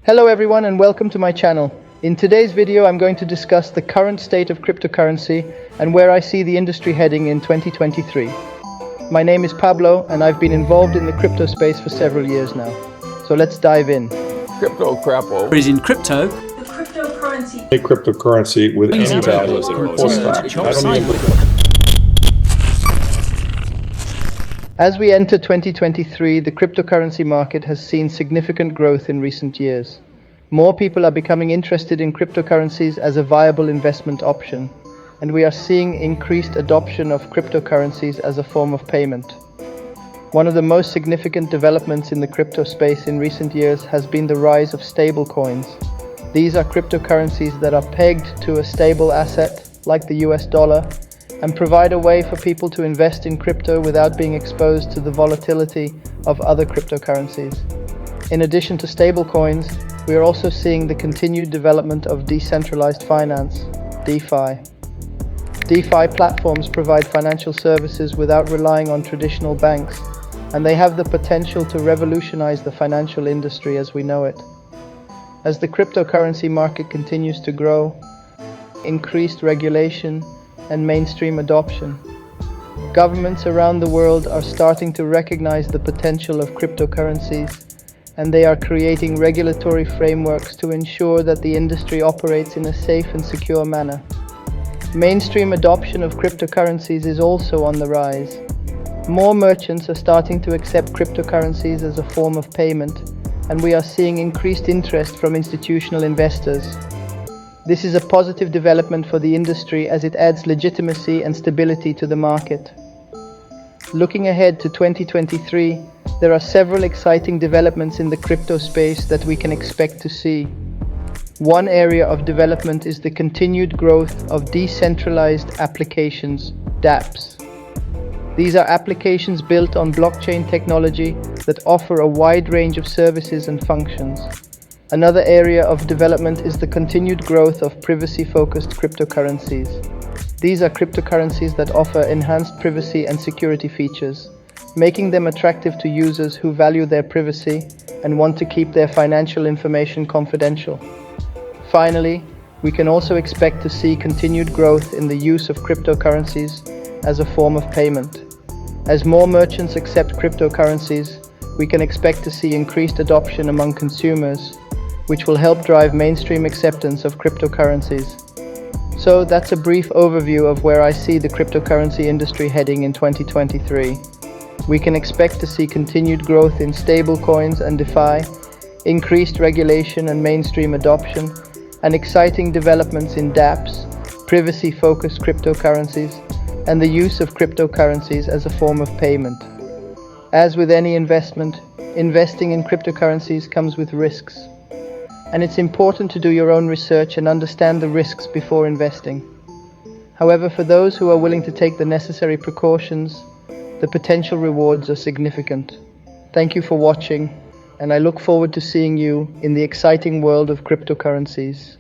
Hello everyone and welcome to my channel. In today's video I'm going to discuss the current state of cryptocurrency and where I see the industry heading in 2023. My name is Pablo and I've been involved in the crypto space for several years now. So let's dive in. Crypto crappo is in crypto. The cryptocurrency. A cryptocurrency with any value. As we enter 2023, the cryptocurrency market has seen significant growth in recent years. More people are becoming interested in cryptocurrencies as a viable investment option, and we are seeing increased adoption of cryptocurrencies as a form of payment. One of the most significant developments in the crypto space in recent years has been the rise of stablecoins. These are cryptocurrencies that are pegged to a stable asset, like the US dollar, and provide a way for people to invest in crypto without being exposed to the volatility of other cryptocurrencies. In addition to stablecoins, we are also seeing the continued development of decentralized finance, DeFi. DeFi platforms provide financial services without relying on traditional banks, and they have the potential to revolutionize the financial industry as we know it. As the cryptocurrency market continues to grow, increased regulation and mainstream adoption, governments around the world are starting to recognize the potential of cryptocurrencies, and they are creating regulatory frameworks to ensure that the industry operates in a safe and secure manner. Mainstream adoption of cryptocurrencies is also on the rise. More merchants are starting to accept cryptocurrencies as a form of payment, and we are seeing increased interest from institutional investors. This is a positive development for the industry as it adds legitimacy and stability to the market. Looking ahead to 2023, there are several exciting developments in the crypto space that we can expect to see. One area of development is the continued growth of decentralized applications, dApps. These are applications built on blockchain technology that offer a wide range of services and functions. Another area of development is the continued growth of privacy-focused cryptocurrencies. These are cryptocurrencies that offer enhanced privacy and security features, making them attractive to users who value their privacy and want to keep their financial information confidential. Finally, we can also expect to see continued growth in the use of cryptocurrencies as a form of payment. As more merchants accept cryptocurrencies, we can expect to see increased adoption among consumers, which will help drive mainstream acceptance of cryptocurrencies. So that's a brief overview of where I see the cryptocurrency industry heading in 2023. We can expect to see continued growth in stablecoins and DeFi, increased regulation and mainstream adoption, and exciting developments in dApps, privacy-focused cryptocurrencies, and the use of cryptocurrencies as a form of payment. As with any investment, investing in cryptocurrencies comes with risks. And it's important to do your own research and understand the risks before investing. However, for those who are willing to take the necessary precautions, the potential rewards are significant. Thank you for watching, and I look forward to seeing you in the exciting world of cryptocurrencies.